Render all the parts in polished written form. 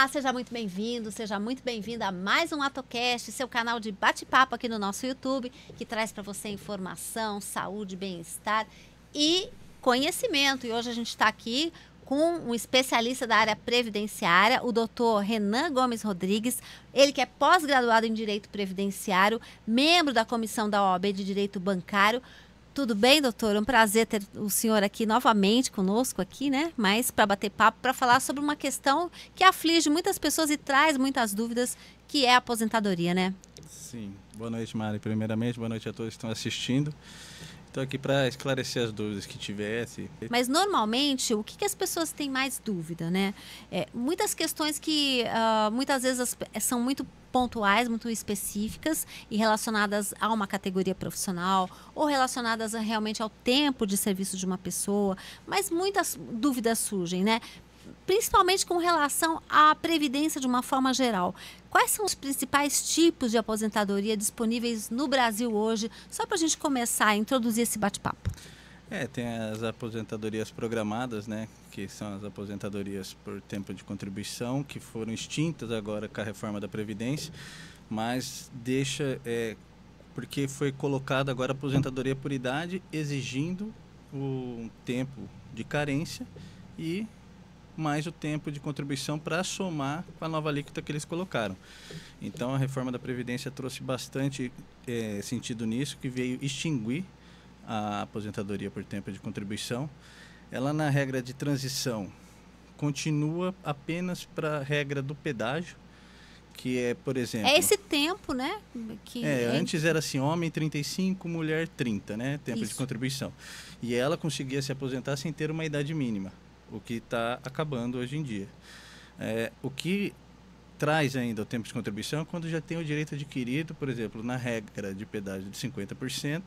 Olá, seja muito bem-vindo, seja muito bem-vinda a mais um AtoCast, seu canal de bate-papo aqui no nosso YouTube, que traz para você informação, saúde, bem-estar e conhecimento. E hoje a gente está aqui com um especialista da área previdenciária, o doutor Renan Gomes Rodrigues, ele que é pós-graduado em Direito Previdenciário, membro da Comissão da OAB de Direito Bancário. Tudo bem, doutor? É um prazer ter o senhor aqui novamente conosco aqui, né? Mas para bater papo, para falar sobre uma questão que aflige muitas pessoas e traz muitas dúvidas, que é a aposentadoria, né? Sim. Boa noite, Mari. Primeiramente, boa noite a todos que estão assistindo. Estou aqui para esclarecer as dúvidas que tivesse. Mas normalmente, o que as pessoas têm mais dúvida, né? Muitas questões que muitas vezes são muito pontuais, muito específicas e relacionadas a uma categoria profissional ou relacionadas realmente ao tempo de serviço de uma pessoa, mas muitas dúvidas surgem, né? Principalmente com relação à previdência de uma forma geral. Quais são os principais tipos de aposentadoria disponíveis no Brasil hoje? Só para a gente começar a introduzir esse bate-papo. Tem as aposentadorias programadas, né? Que são as aposentadorias por tempo de contribuição, que foram extintas agora com a reforma da Previdência, mas porque foi colocada agora a aposentadoria por idade, exigindo o tempo de carência e mais o tempo de contribuição para somar com a nova alíquota que eles colocaram. Então, a reforma da Previdência trouxe bastante sentido nisso, que veio extinguir a aposentadoria por tempo de contribuição. Ela, na regra de transição, continua apenas para a regra do pedágio, que é, por exemplo... É esse tempo, né? Antes era assim, homem 35, mulher 30, né? Tempo de contribuição. E ela conseguia se aposentar sem ter uma idade mínima, o que está acabando hoje em dia. O que traz ainda o tempo de contribuição é quando já tem o direito adquirido, por exemplo, na regra de pedágio de 50%,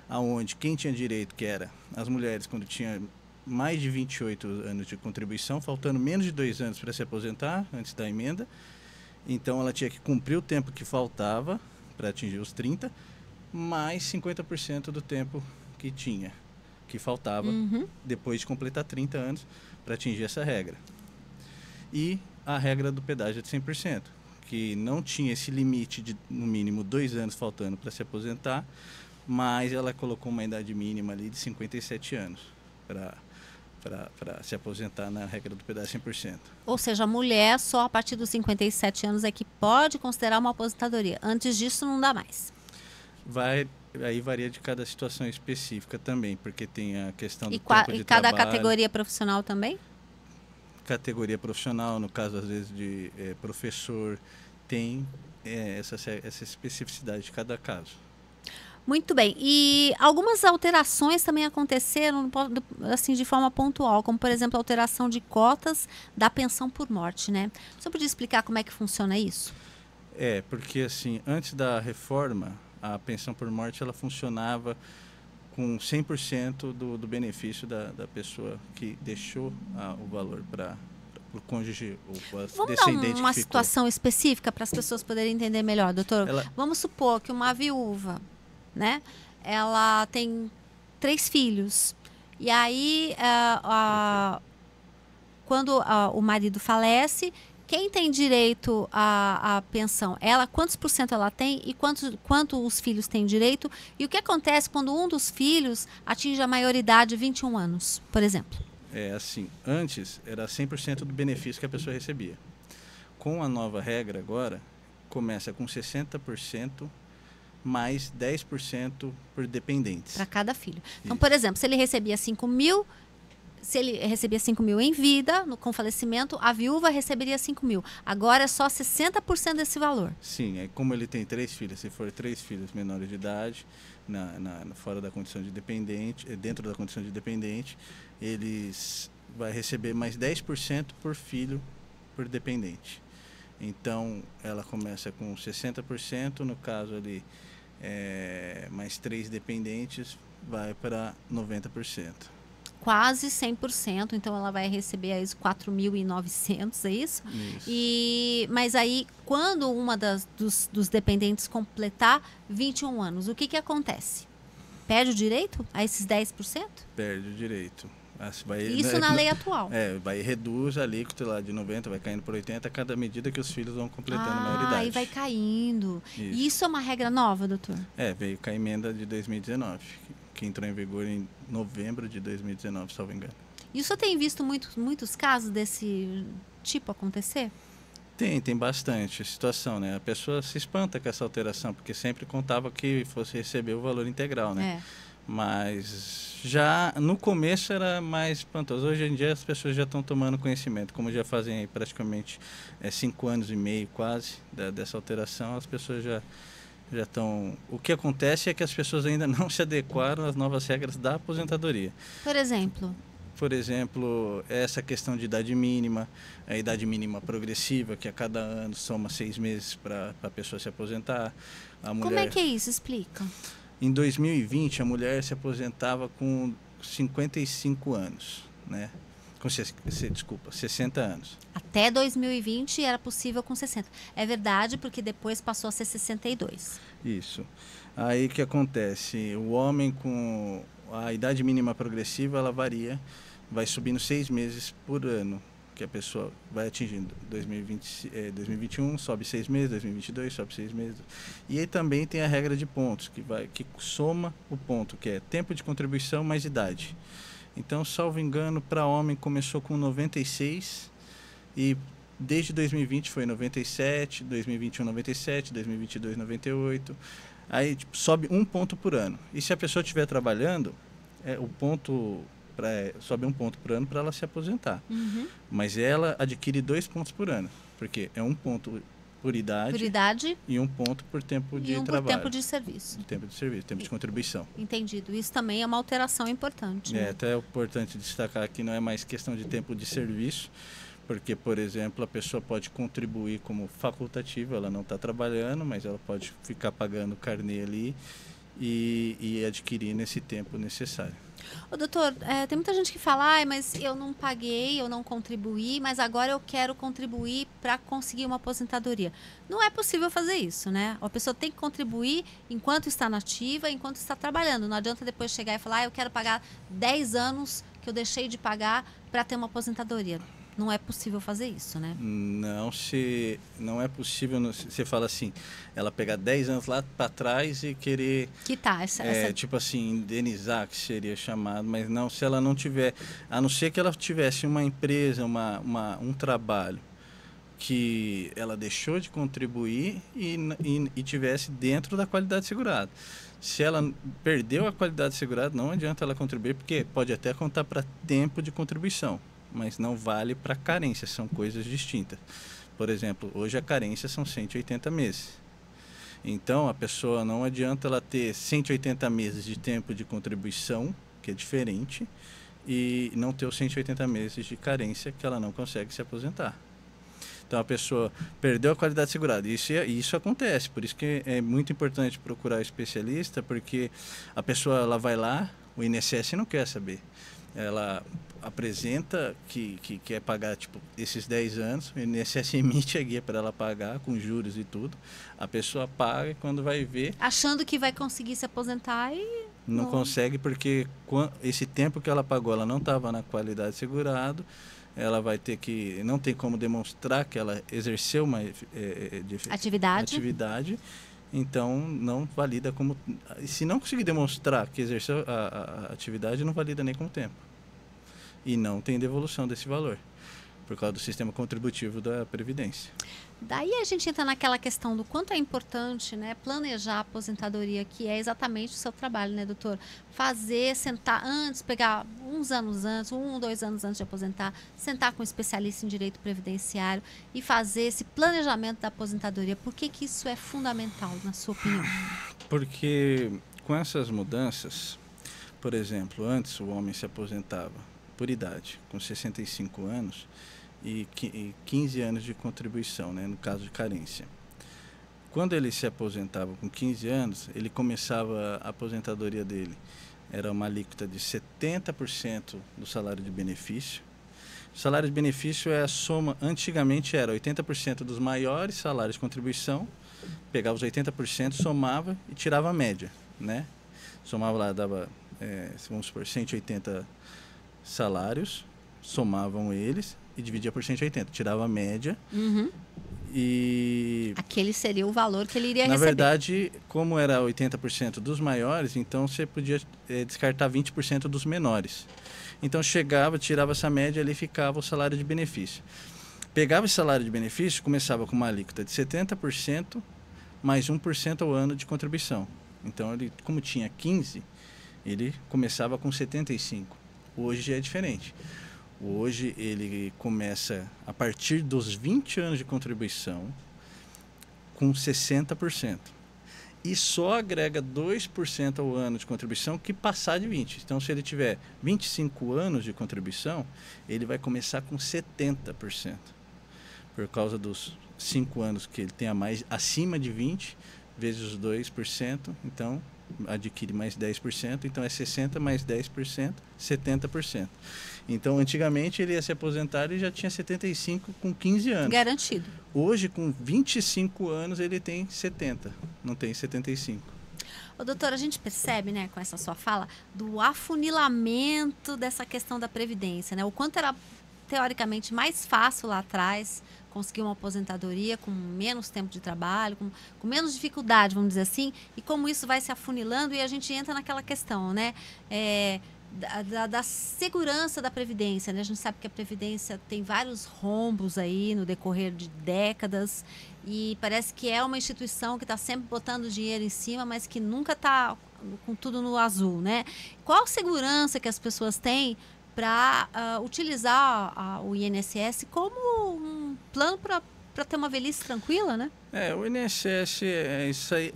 aonde quem tinha direito, que era as mulheres, quando tinha mais de 28 anos de contribuição, faltando menos de 2 anos para se aposentar, antes da emenda, então ela tinha que cumprir o tempo que faltava para atingir os 30, mais 50% do tempo que faltava, depois de completar 30 anos, para atingir essa regra. E a regra do pedágio de 100%, que não tinha esse limite de, no mínimo, 2 anos faltando para se aposentar, mas ela colocou uma idade mínima ali de 57 anos para se aposentar na regra do pedágio 100%. Ou seja, a mulher só a partir dos 57 anos é que pode considerar uma aposentadoria. Antes disso, não dá mais. Aí varia de cada situação específica também, porque tem a questão do tempo de cada trabalho. Categoria profissional também? Categoria profissional, no caso, às vezes, de professor, tem essa especificidade de cada caso. Muito bem. E algumas alterações também aconteceram assim, de forma pontual, como, por exemplo, a alteração de cotas da pensão por morte, né? Você podia explicar como é que funciona isso? Porque, assim, antes da reforma, a pensão por morte ela funcionava com 100% do benefício da pessoa que deixou o valor para o cônjuge ou para descendente. Vamos dar uma situação específica para as pessoas poderem entender melhor, doutor. Vamos supor que uma viúva, né? Ela tem 3 filhos. E aí, quando o marido falece, quem tem direito à pensão? Quantos por cento ela tem e quanto os filhos têm direito? E o que acontece quando um dos filhos atinge a maioridade de 21 anos, por exemplo? Assim, antes era 100% do benefício que a pessoa recebia. Com a nova regra agora, começa com 60% mais 10% por dependentes. Para cada filho. Então, por exemplo, se ele recebia 5 mil, em vida, com falecimento, a viúva receberia 5 mil. Agora é só 60% desse valor. Sim, como ele tem 3 filhos, se for 3 filhos menores de idade, fora da condição de dependente, dentro da condição de dependente, eles vai receber mais 10% por filho por dependente. Então, ela começa com 60%, no caso ali, mais 3 dependentes, vai para 90%. Quase 100%, então ela vai receber aí os 4.900, é isso? Isso. Mas aí, quando uma dos dependentes completar 21 anos, o que acontece? Perde o direito a esses 10%? Perde o direito. Isso na lei atual. Vai reduz a alíquota lá de 90, vai caindo por 80 a cada medida que os filhos vão completando a maioridade. Aí vai caindo. Isso é uma regra nova, doutor? Veio com a emenda de 2019, que entrou em vigor em novembro de 2019, salvo engano. E o senhor tem visto muitos casos desse tipo acontecer? Tem bastante situação, né? A pessoa se espanta com essa alteração, porque sempre contava que fosse receber o valor integral, né? Mas já no começo era mais espantoso. Hoje em dia as pessoas já estão tomando conhecimento, como já fazem aí praticamente 5 anos e meio quase dessa alteração, as pessoas já estão... O que acontece é que as pessoas ainda não se adequaram às novas regras da aposentadoria. Por exemplo, essa questão de idade mínima, a idade mínima progressiva, que a cada ano soma 6 meses para a pessoa se aposentar. Como é que é isso? Explica. Em 2020, a mulher se aposentava com 55 anos, né? Com 60 anos. Até 2020 era possível com 60. É verdade, porque depois passou a ser 62. Isso. Aí o que acontece? O homem com a idade mínima progressiva, ela varia, vai subindo 6 meses por ano, que a pessoa vai atingindo. 2021 sobe 6 meses, 2022 sobe 6 meses. E aí também tem a regra de pontos, que soma o ponto, que é tempo de contribuição mais idade. Então, salvo engano, para homem começou com 96 e desde 2020 foi 97, 2021 97, 2022 98. Aí sobe 1 ponto por ano. E se a pessoa estiver trabalhando, sobe 1 ponto por ano para ela se aposentar. Mas ela adquire 2 pontos por ano, porque é 1 ponto por idade e 1 ponto por tempo de trabalho. Por tempo de serviço. Tempo de contribuição. Entendido. Isso também é uma alteração importante. Né? Até é importante destacar que não é mais questão de tempo de serviço, porque, por exemplo, a pessoa pode contribuir como facultativa, ela não está trabalhando, mas ela pode ficar pagando o carnê ali e adquirir nesse tempo necessário. Ô, doutor, tem muita gente que fala, mas eu não paguei, eu não contribuí, mas agora eu quero contribuir para conseguir uma aposentadoria. Não é possível fazer isso, né? A pessoa tem que contribuir enquanto está nativa, enquanto está trabalhando. Não adianta depois chegar e falar, eu quero pagar 10 anos que eu deixei de pagar para ter uma aposentadoria. Não é possível fazer isso, né? Não é possível, você fala assim, ela pegar 10 anos lá para trás e querer... Quitar essa... Tipo assim, indenizar, que seria chamado, mas não, se ela não tiver... A não ser que ela tivesse uma empresa, um trabalho que ela deixou de contribuir e tivesse dentro da qualidade segurada. Se ela perdeu a qualidade segurada, não adianta ela contribuir, porque pode até contar para tempo de contribuição, mas não vale para carência, são coisas distintas. Por exemplo, hoje a carência são 180 meses. Então, a pessoa não adianta ela ter 180 meses de tempo de contribuição, que é diferente, e não ter os 180 meses de carência, que ela não consegue se aposentar. Então, a pessoa perdeu a qualidade segurada. Isso acontece, por isso que é muito importante procurar especialista, porque a pessoa ela vai lá, o INSS não quer saber. Ela apresenta que quer pagar esses 10 anos, o INSS emite a guia para ela pagar, com juros e tudo. A pessoa paga e quando vai ver... Achando que vai conseguir se aposentar e... Não consegue, porque esse tempo que ela pagou, ela não estava na qualidade segurado, ela vai ter que... Não tem como demonstrar que ela exerceu uma atividade. Então, não valida como... Se não conseguir demonstrar que exerceu a atividade, não valida nem como tempo. E não tem devolução desse valor, por causa do sistema contributivo da Previdência. Daí a gente entra naquela questão do quanto é importante, né, planejar a aposentadoria, que é exatamente o seu trabalho, né, doutor? Sentar antes, pegar uns anos antes, 1 ou 2 anos antes de aposentar, sentar com um especialista em direito previdenciário e fazer esse planejamento da aposentadoria. Por que isso é fundamental, na sua opinião? Porque com essas mudanças, por exemplo, antes o homem se aposentava por idade, com 65 anos e 15 anos de contribuição, né, no caso de carência. Quando ele se aposentava com 15 anos, ele começava a aposentadoria dele. Era uma alíquota de 70% do salário de benefício. O salário de benefício é a soma, antigamente era 80% dos maiores salários de contribuição, pegava os 80%, somava e tirava a média, né? Somava lá, dava, vamos supor, 180 salários, somavam eles e dividia por 180. Tirava a média. E aquele seria o valor que ele iria na receber. verdade, como era 80% dos maiores, então você podia descartar 20% dos menores. Então chegava, tirava essa média, ali ficava o salário de benefício. Pegava esse salário de benefício, começava com uma alíquota de 70% mais 1% ao ano de contribuição. Então, ele, como tinha 15, ele começava com 75. Hoje já é diferente. Hoje ele começa a partir dos 20 anos de contribuição com 60%. E só agrega 2% ao ano de contribuição que passar de 20. Então, se ele tiver 25 anos de contribuição, ele vai começar com 70%. Por causa dos 5 anos que ele tem a mais acima de 20, vezes os 2%, então adquire mais 10%, então é 60% mais 10%, 70%. Então, antigamente, ele ia se aposentar e já tinha 75 com 15 anos. Garantido. Hoje, com 25 anos, ele tem 70, não tem 75. Ô, doutora, a gente percebe, né, com essa sua fala, do afunilamento dessa questão da Previdência, né? O quanto era, teoricamente, mais fácil lá atrás conseguir uma aposentadoria com menos tempo de trabalho, com menos dificuldade, vamos dizer assim, e como isso vai se afunilando e a gente entra naquela questão, né? Da segurança da Previdência, né? A gente sabe que a Previdência tem vários rombos aí no decorrer de décadas e parece que é uma instituição que está sempre botando dinheiro em cima, mas que nunca está com tudo no azul, né? Qual segurança que as pessoas têm para utilizar o INSS como um plano para ter uma velhice tranquila, né? O INSS, isso aí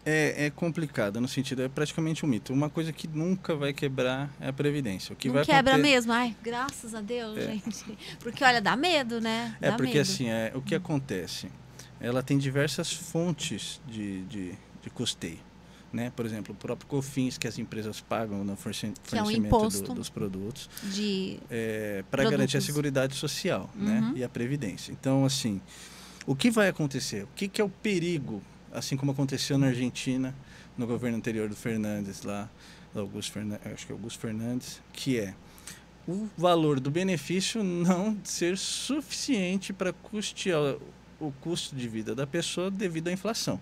é complicado, no sentido, é praticamente um mito. Uma coisa que nunca vai quebrar é a Previdência. O que não vai quebra mesmo? Ai, graças a Deus, gente. Porque, olha, dá medo, né? Dá porque medo. assim, o que acontece? Ela tem diversas fontes de custeio. Né? Por exemplo, o próprio COFINS que as empresas pagam no fornecimento dos produtos para garantir a Seguridade Social, né? E a Previdência. Então, assim, o que vai acontecer? O que é o perigo, assim como aconteceu na Argentina, no governo anterior do Fernandes, acho que é Augusto Fernandes, que é o valor do benefício não ser suficiente para custear o custo de vida da pessoa devido à inflação.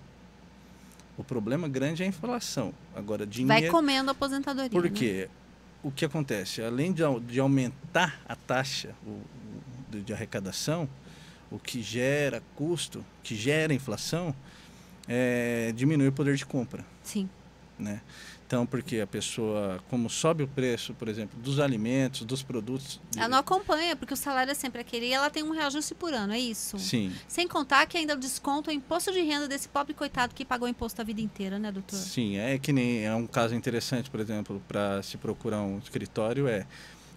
O problema grande é a inflação. Agora, dinheiro... Vai comendo a aposentadoria. Por quê? Né? O que acontece? Além de aumentar a taxa de arrecadação, o que gera custo, que gera inflação, diminui o poder de compra. Sim. Né? Então, porque a pessoa, como sobe o preço, por exemplo, dos alimentos, dos produtos... Ela não acompanha, porque o salário é sempre aquele e ela tem um reajuste por ano, é isso? Sim. Sem contar que ainda desconta o imposto de renda desse pobre coitado que pagou imposto a vida inteira, né, doutor? Sim, que nem um caso interessante, por exemplo, para se procurar um escritório,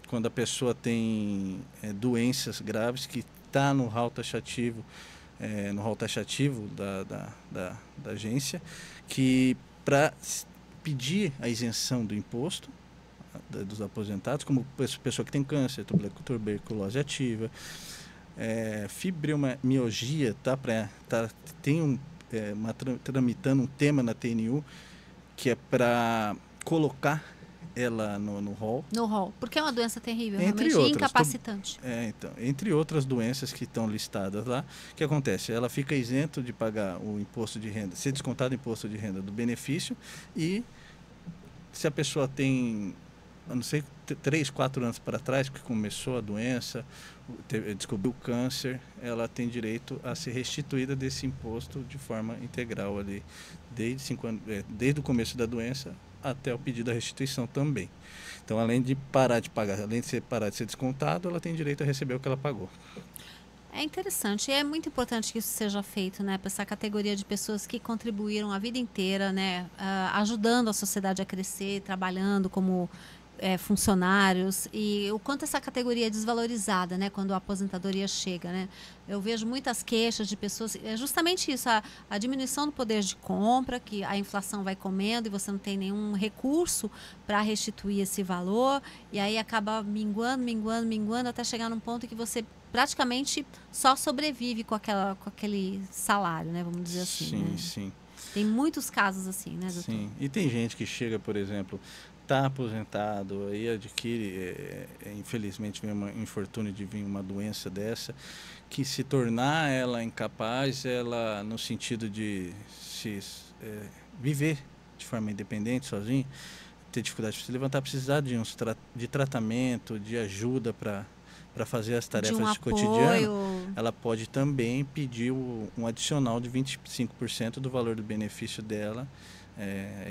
quando a pessoa tem doenças graves que está no rol taxativo, da agência, que para pedir a isenção do imposto dos aposentados, como pessoa que tem câncer, tuberculose ativa, fibromialgia, tramitando um tema na TNU que é para colocar ela no rol. No rol, porque é uma doença terrível, entre realmente outras, incapacitante. Então, entre outras doenças que estão listadas lá, o que acontece? Ela fica isento de pagar o imposto de renda, ser descontado o imposto de renda do benefício e se a pessoa tem, eu não sei, 3, 4 anos para trás que começou a doença, descobriu o câncer, ela tem direito a ser restituída desse imposto de forma integral ali, desde 5 anos, desde o começo da doença até o pedido da restituição também. Então, além de parar de pagar, além de parar de ser descontado, ela tem direito a receber o que ela pagou. É interessante, e é muito importante que isso seja feito, né, para essa categoria de pessoas que contribuíram a vida inteira, né, ajudando a sociedade a crescer, trabalhando como funcionários, e o quanto essa categoria é desvalorizada, né, quando a aposentadoria chega, né. Eu vejo muitas queixas de pessoas, é justamente isso, a diminuição do poder de compra, que a inflação vai comendo e você não tem nenhum recurso para restituir esse valor, e aí acaba minguando, até chegar num ponto que você praticamente só sobrevive com aquele salário, né, vamos dizer assim. Sim, né? sim. Tem muitos casos assim, né, doutor? Sim, e tem gente que chega, por exemplo, está aposentado, aí adquire, infelizmente, vem um infortúnio de vir uma doença dessa, que se tornar ela incapaz, ela no sentido de viver de forma independente, sozinho, ter dificuldade de se levantar, precisar de tratamento, de ajuda para fazer as tarefas de cotidiano, ela pode também pedir um adicional de 25% do valor do benefício dela,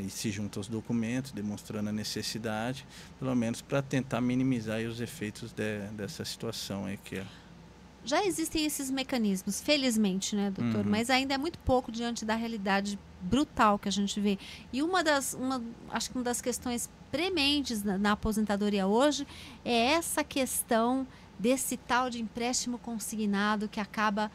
e se junta aos documentos, demonstrando a necessidade, pelo menos para tentar minimizar aí os efeitos dessa situação aí que é. Já existem esses mecanismos, felizmente, né, doutor? Mas ainda é muito pouco diante da realidade brutal que a gente vê. E acho que uma das questões prementes na aposentadoria hoje é essa questão desse tal de empréstimo consignado que acaba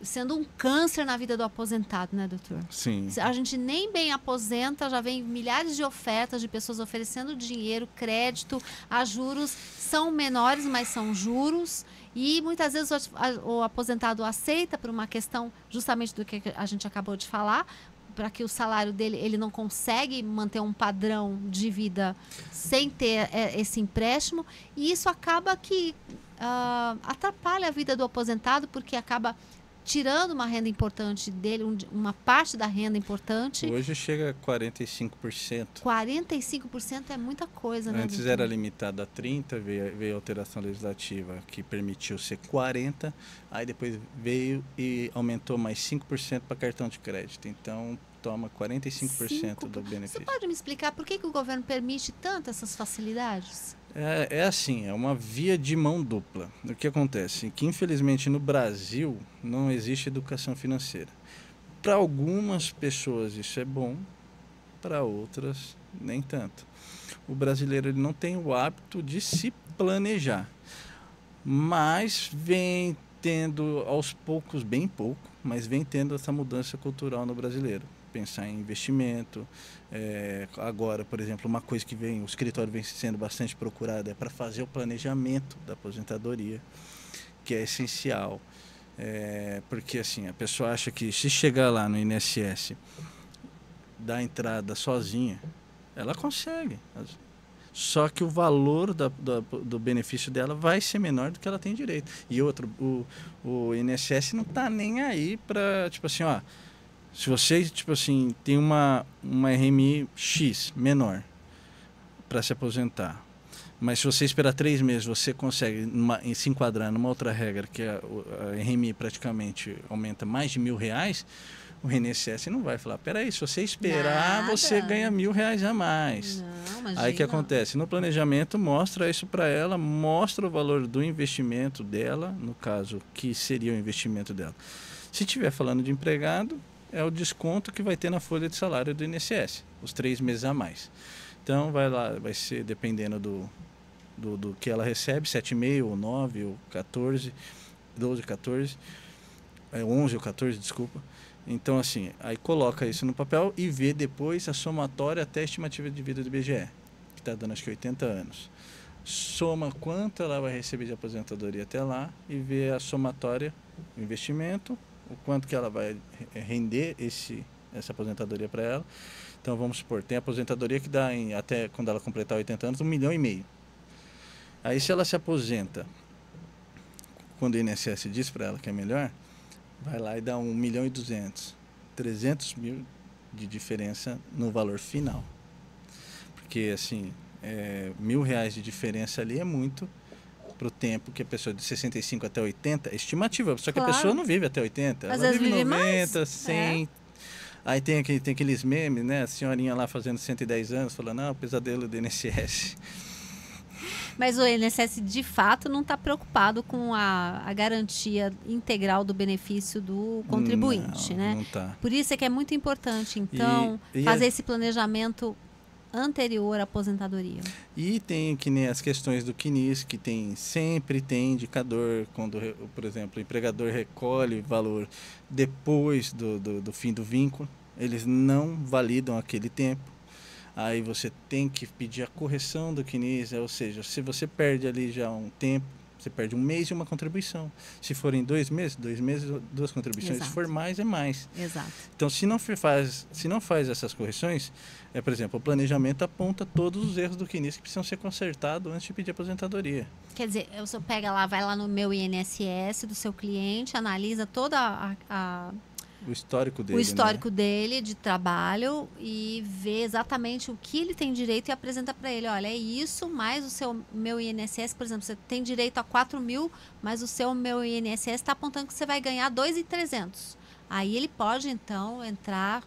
sendo um câncer na vida do aposentado, né, doutor? Sim. A gente nem bem aposenta, já vem milhares de ofertas de pessoas oferecendo dinheiro, crédito, a juros, são menores, mas são juros, e muitas vezes o aposentado aceita por uma questão justamente do que a gente acabou de falar, para que o salário dele, ele não consegue manter um padrão de vida sem ter esse empréstimo, e isso acaba que atrapalha a vida do aposentado, porque acaba tirando uma renda importante dele, uma parte da renda importante. Hoje chega a 45%. 45% é muita coisa, né? Antes era limitado a 30%, veio a alteração legislativa que permitiu ser 40%, aí depois veio e aumentou mais 5% para cartão de crédito. Então, toma 45% do benefício. Você pode me explicar por que o governo permite tanto essas facilidades? É assim, é uma via de mão dupla. O que acontece? Que infelizmente no Brasil não existe educação financeira. Para algumas pessoas isso é bom, para outras nem tanto. O brasileiro ele não tem o hábito de se planejar, mas vem tendo aos poucos, bem pouco, mas vem tendo essa mudança cultural no brasileiro. Pensar em investimento. Agora, por exemplo, uma coisa que o escritório vem sendo bastante procurado é para fazer o planejamento da aposentadoria, que é essencial. Porque assim, a pessoa acha que se chegar lá no INSS, dar entrada sozinha, ela consegue. Só que o valor do benefício dela vai ser menor do que ela tem direito. E outro, o INSS não está nem aí para, tipo assim, ó, se você, tipo assim, tem uma RMI X menor para se aposentar, mas se você esperar 3 meses, você consegue se enquadrar numa outra regra, que a RMI praticamente aumenta mais de R$1.000, o INSS não vai falar, peraí, se você esperar, você ganha R$1.000 a mais. Não, aí o que acontece? No planejamento mostra isso para ela, mostra o valor do investimento dela, no caso, que seria o investimento dela. Se estiver falando de empregado, é o desconto que vai ter na folha de salário do INSS, os 3 meses a mais. Então, vai ser dependendo do que ela recebe, 7,5 ou 9 ou 14, 12, 14, 11 ou 14, desculpa. Então, assim, aí coloca isso no papel e vê depois a somatória até a estimativa de vida do IBGE, que está dando acho que 80 anos. Soma quanto ela vai receber de aposentadoria até lá e vê a somatória, o investimento, o quanto que ela vai render essa aposentadoria para ela. Então, vamos supor, tem aposentadoria que dá, até quando ela completar 80 anos, 1,5 milhão. Aí, se ela se aposenta, quando o INSS diz para ela que é melhor, vai lá e dá 1,2 milhão, 300 mil de diferença no valor final. Porque, assim, R$1.000 de diferença ali é muito para o tempo que a pessoa de 65 até 80 é estimativa, só que a pessoa não vive até 80, ela vive 90, 100. Aí tem aqueles memes, né? A senhorinha lá fazendo 110 anos, falando, o pesadelo do INSS. Mas o INSS, de fato, não está preocupado com a garantia integral do benefício do contribuinte, né? Não está. Por isso é que é muito importante, então, fazer esse planejamento anterior à aposentadoria. E tem que nem as questões do CNIS, que sempre tem indicador, quando, por exemplo, o empregador recolhe valor depois do fim do vínculo, eles não validam aquele tempo. Aí você tem que pedir a correção do CNIS, ou seja, se você perde ali já um tempo, Você perde um mês e uma contribuição. Se forem 2 meses, 2 meses, 2 contribuições. Exato. Se for mais, é mais. Exato. Então, se não faz essas correções, por exemplo, o planejamento aponta todos os erros do CNIS que precisam ser consertados antes de pedir aposentadoria. Quer dizer, você pega lá, vai lá no meu INSS do seu cliente, analisa toda o histórico dele. O histórico dele de trabalho e vê exatamente o que ele tem direito e apresenta para ele. Olha, é isso, mais o meu INSS, por exemplo, você tem direito a 4.000, mas o meu INSS está apontando que você vai ganhar 2.300. Aí ele pode, então, entrar...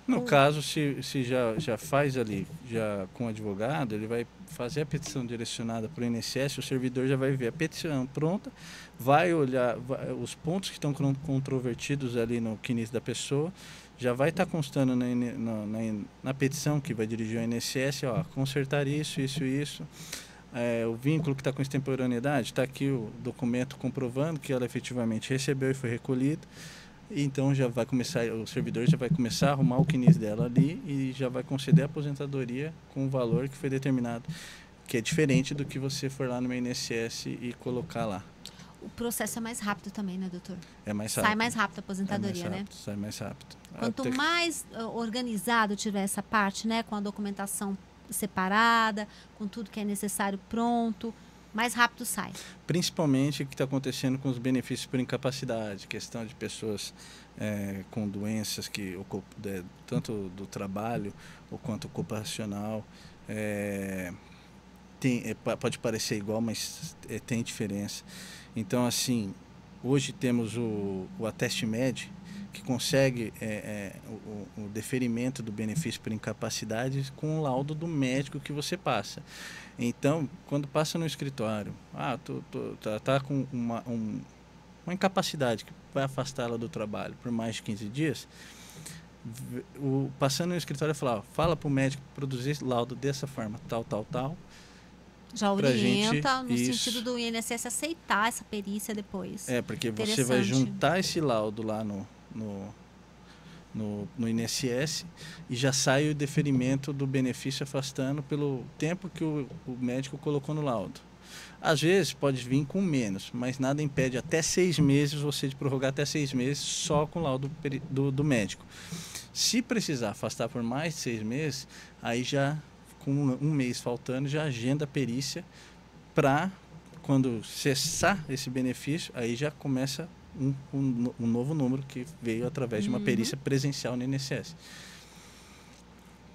No caso, se já faz ali, já com o advogado, ele vai fazer a petição direcionada para o INSS, o servidor já vai ver a petição pronta, vai olhar os pontos que estão controvertidos ali no CNIS da pessoa, já vai estar constando na petição que vai dirigir ao INSS, ó, consertar isso. O vínculo que está com extemporaneidade, está aqui o documento comprovando que ela efetivamente recebeu e foi recolhido. Então já vai começar, o servidor já vai começar a arrumar o CNIS dela ali e já vai conceder a aposentadoria com o valor que foi determinado, que é diferente do que você for lá no INSS e colocar lá. O processo é mais rápido também, né, doutor? É mais rápido. Sai mais rápido a aposentadoria, né? Sai mais rápido. Quanto mais organizado tiver essa parte, né, com a documentação separada, com tudo que é necessário pronto, mais rápido sai. Principalmente o que está acontecendo com os benefícios por incapacidade, questão de pessoas com doenças que tanto do trabalho ou quanto ocupacional, pode parecer igual, mas tem diferença. Então, assim, hoje temos o Ateste Med, que consegue o deferimento do benefício por incapacidade com o laudo do médico que você passa. Então, quando passa no escritório, tá com uma incapacidade que vai afastá-la do trabalho por mais de 15 dias, passando no escritório, fala para o médico produzir esse laudo dessa forma, tal. Já orienta no sentido do INSS aceitar essa perícia depois. Porque você vai juntar esse laudo lá no INSS e já sai o deferimento do benefício afastando pelo tempo que o médico colocou no laudo. Às vezes pode vir com menos, mas nada impede até 6 meses você de prorrogar até 6 meses só com o laudo do médico. Se precisar afastar por mais de 6 meses, aí já com um mês faltando, já agenda a perícia para quando cessar esse benefício, aí já começa um novo número que veio através de uma perícia presencial no INSS.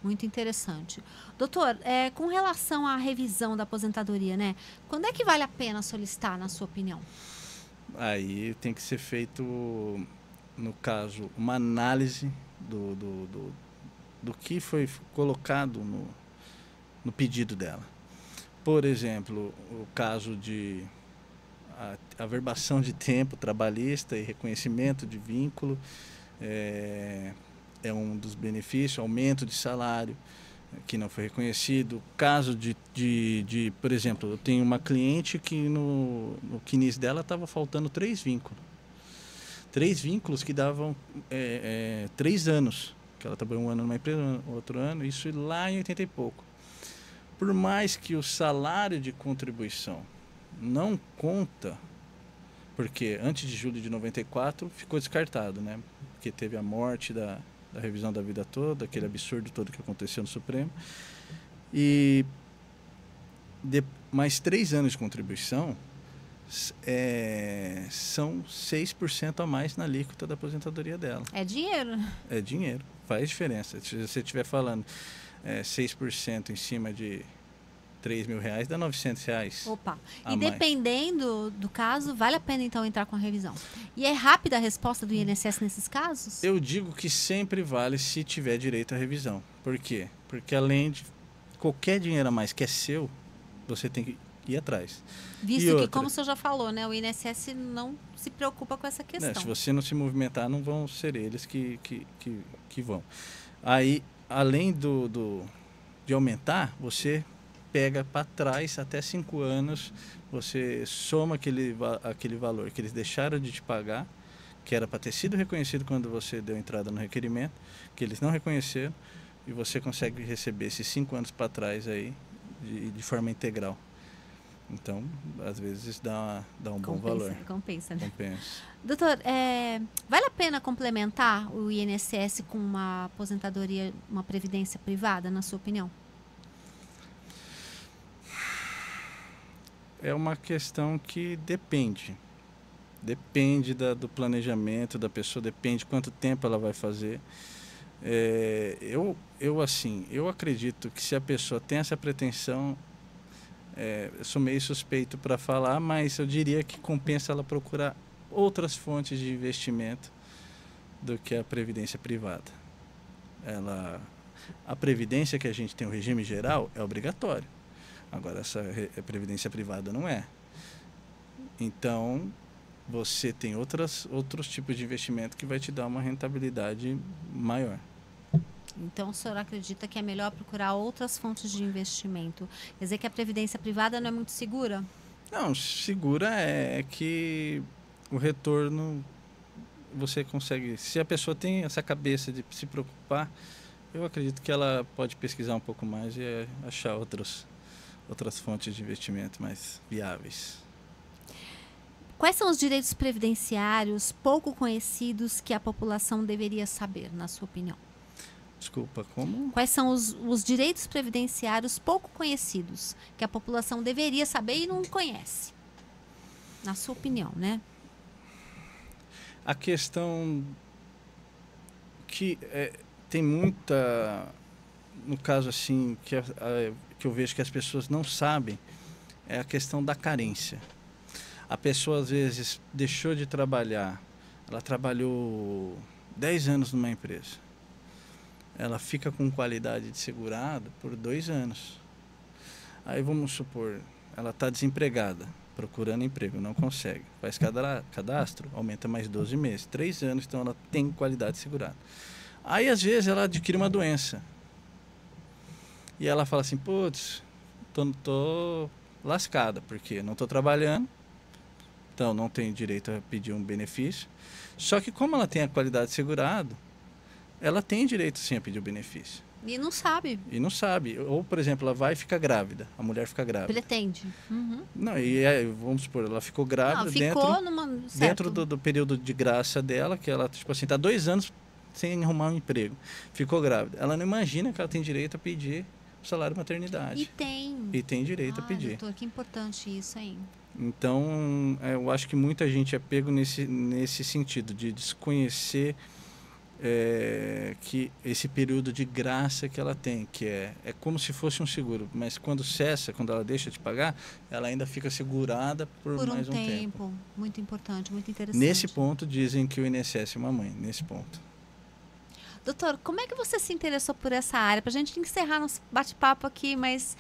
Muito interessante. Doutor, com relação à revisão da aposentadoria, né? Quando é que vale a pena solicitar, na sua opinião? Aí tem que ser feito, no caso, uma análise do que foi colocado no pedido dela. Por exemplo, o caso de averbação de tempo trabalhista e reconhecimento de vínculo é um dos benefícios, aumento de salário que não foi reconhecido. Caso de por exemplo, eu tenho uma cliente que no CNIS dela estava faltando 3 vínculos. 3 vínculos que davam 3 anos, que ela trabalhou um ano numa empresa, outro ano, isso lá em 80 e pouco. Por mais que o salário de contribuição não conta, porque antes de julho de 94 ficou descartado, né? Porque teve a morte da revisão da vida toda, aquele absurdo todo que aconteceu no Supremo. E mais 3 anos de contribuição são 6% a mais na alíquota da aposentadoria dela. É dinheiro. É dinheiro, faz diferença. Se você estiver falando 6% em cima de R$3.000, dá R$900. Opa! E dependendo do caso, vale a pena então entrar com a revisão. E é rápida a resposta do INSS nesses casos? Eu digo que sempre vale se tiver direito à revisão. Por quê? Porque além de qualquer dinheiro a mais que é seu, você tem que ir atrás. Visto que, como o senhor já falou, né, o INSS não se preocupa com essa questão. Se você não se movimentar, não vão ser eles que vão. Aí, além de aumentar, você pega para trás até 5 anos, você soma aquele valor que eles deixaram de te pagar, que era para ter sido reconhecido quando você deu entrada no requerimento, que eles não reconheceram, e você consegue receber esses 5 anos para trás aí de forma integral. Então, às vezes dá um bom valor. Compensa, né? Compensa. Doutor, vale a pena complementar o INSS com uma aposentadoria, uma previdência privada, na sua opinião? É uma questão que depende. Depende do planejamento da pessoa, depende quanto tempo ela vai fazer. Eu acredito que se a pessoa tem essa pretensão, eu sou meio suspeito para falar, mas eu diria que compensa ela procurar outras fontes de investimento do que a previdência privada. A previdência que a gente tem, o regime geral, é obrigatório. Agora, essa previdência privada não é. Então, você tem outros tipos de investimento que vai te dar uma rentabilidade maior. Então, o senhor acredita que é melhor procurar outras fontes de investimento? Quer dizer que a previdência privada não é muito segura? Não, segura é que o retorno você consegue... Se a pessoa tem essa cabeça de se preocupar, eu acredito que ela pode pesquisar um pouco mais e achar outras fontes de investimento mais viáveis. Quais são os direitos previdenciários pouco conhecidos que a população deveria saber, na sua opinião? Desculpa, como? Quais são os direitos previdenciários pouco conhecidos que a população deveria saber e não conhece? Na sua opinião, né? A questão que tem muita... No caso, assim, que eu vejo que as pessoas não sabem, é a questão da carência. A pessoa, às vezes, deixou de trabalhar, ela trabalhou 10 anos numa empresa. Ela fica com qualidade de segurado por 2 anos. Aí, vamos supor, ela está desempregada, procurando emprego, não consegue. Faz cadastro, aumenta mais 12 meses. 3 anos, então ela tem qualidade de segurado. Aí, às vezes, ela adquire uma doença. E ela fala assim, putz, tô lascada, porque não estou trabalhando, então não tenho direito a pedir um benefício. Só que como ela tem a qualidade de segurado, ela tem direito sim a pedir o benefício. E não sabe. E não sabe. Ou, por exemplo, ela vai e fica grávida, a mulher fica grávida. Pretende. Uhum. Não, vamos supor, ela ficou grávida dentro do período de graça dela, que ela, tipo assim, está 2 anos sem arrumar um emprego. Ficou grávida. Ela não imagina que ela tem direito a pedir salário maternidade. E tem direito a pedir. Doutor, que importante isso aí. Então, eu acho que muita gente é pego nesse sentido, de desconhecer que esse período de graça que ela tem, que é como se fosse um seguro, mas quando cessa, quando ela deixa de pagar, ela ainda fica segurada por mais um tempo. Muito importante, muito interessante. Nesse ponto, dizem que o INSS é uma mãe, nesse ponto. Doutor, como é que você se interessou por essa área? Para a gente encerrar nosso bate-papo aqui, mas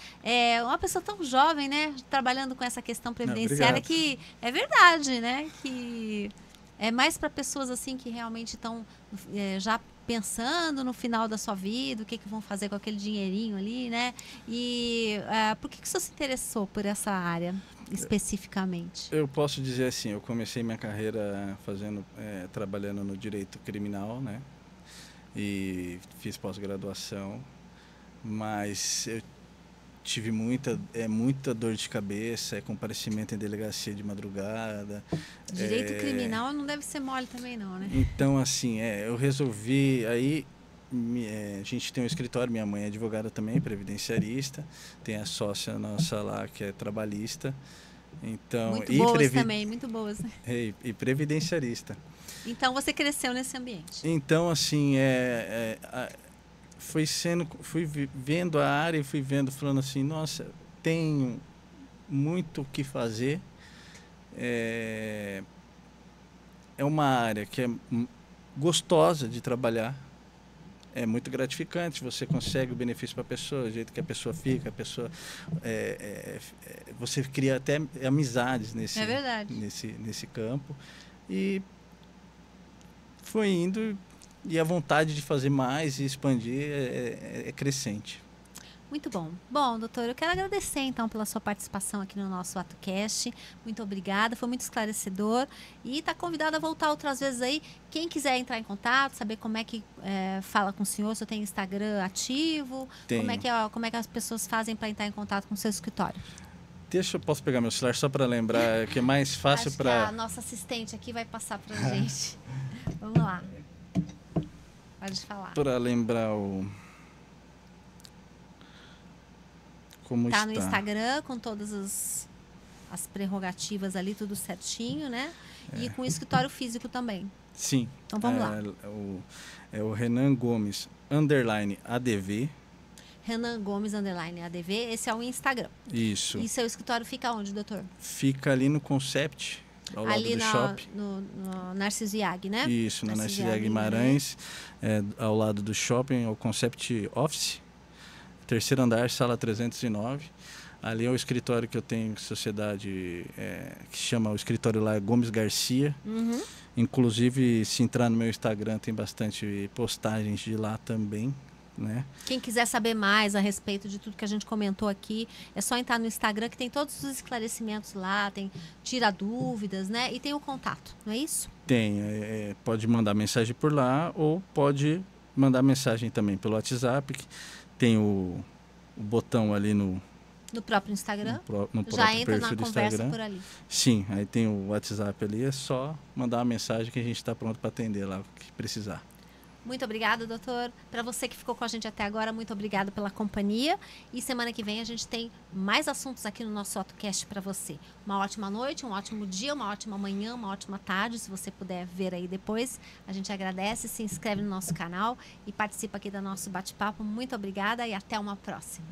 uma pessoa tão jovem, né? Trabalhando com essa questão previdenciária, que é verdade, né? Que é mais para pessoas assim que realmente estão já pensando no final da sua vida, o que vão fazer com aquele dinheirinho ali, né? E por que o senhor se interessou por essa área especificamente? Eu posso dizer assim, eu comecei minha carreira trabalhando no direito criminal, né? E fiz pós-graduação, mas eu tive muita dor de cabeça, comparecimento em delegacia de madrugada. Direito criminal não deve ser mole também não, né? Então, assim, eu resolvi, aí a gente tem um escritório, minha mãe é advogada também, previdenciarista, tem a sócia nossa lá que é trabalhista. Então, muito boas também, muito boas. E previdenciarista. Então, você cresceu nesse ambiente? Então, assim, fui vendo a área e fui vendo, falando assim, nossa, tenho muito o que fazer. É uma área que é gostosa de trabalhar, é muito gratificante, você consegue o benefício para a pessoa, o jeito que a pessoa fica, você cria até amizades nesse campo. E foi indo, e a vontade de fazer mais e expandir é crescente. Muito bom. Bom, doutor, eu quero agradecer, então, pela sua participação aqui no nosso AtoCast. Muito obrigada, foi muito esclarecedor. E está convidado a voltar outras vezes aí. Quem quiser entrar em contato, saber como é que fala com o senhor, se eu tenho Instagram ativo, como é que as pessoas fazem para entrar em contato com o seu escritório? Posso pegar meu celular só para lembrar, que é mais fácil para... A nossa assistente aqui vai passar para a gente. Vamos lá. Pode falar. Para lembrar como está. Tá no Instagram com todas as prerrogativas ali, tudo certinho, né? E com o escritório físico também. Sim. Então vamos lá. É o Renan Gomes, _ADV. Renan Gomes, _ADV. Esse é o Instagram. Isso. E seu escritório fica onde, doutor? Fica ali no Concept, ao lado do shopping. No Narciso Iag, né? Isso, no Narciso Iag Guimarães, ao lado do shopping, é o Concept Office, 3º andar, sala 309. Ali é o escritório que eu tenho, sociedade, que chama o escritório lá Gomes Garcia. Uhum. Inclusive, se entrar no meu Instagram, tem bastante postagens de lá também, né? Quem quiser saber mais a respeito de tudo que a gente comentou aqui, é só entrar no Instagram, que tem todos os esclarecimentos lá, tira dúvidas, né? E tem o contato, não é isso? Tem, pode mandar mensagem por lá ou pode mandar mensagem também pelo WhatsApp. Tem o botão ali no próprio Instagram? No já próprio entra perfil na do conversa Instagram. por ali. Sim, aí tem o WhatsApp ali, é só mandar uma mensagem que a gente está pronto para atender lá o que precisar. Muito obrigada, doutor. Para você que ficou com a gente até agora, muito obrigada pela companhia. E semana que vem a gente tem mais assuntos aqui no nosso AutoCast para você. Uma ótima noite, um ótimo dia, uma ótima manhã, uma ótima tarde. Se você puder ver aí depois, a gente agradece. Se inscreve no nosso canal e participa aqui do nosso bate-papo. Muito obrigada e até uma próxima.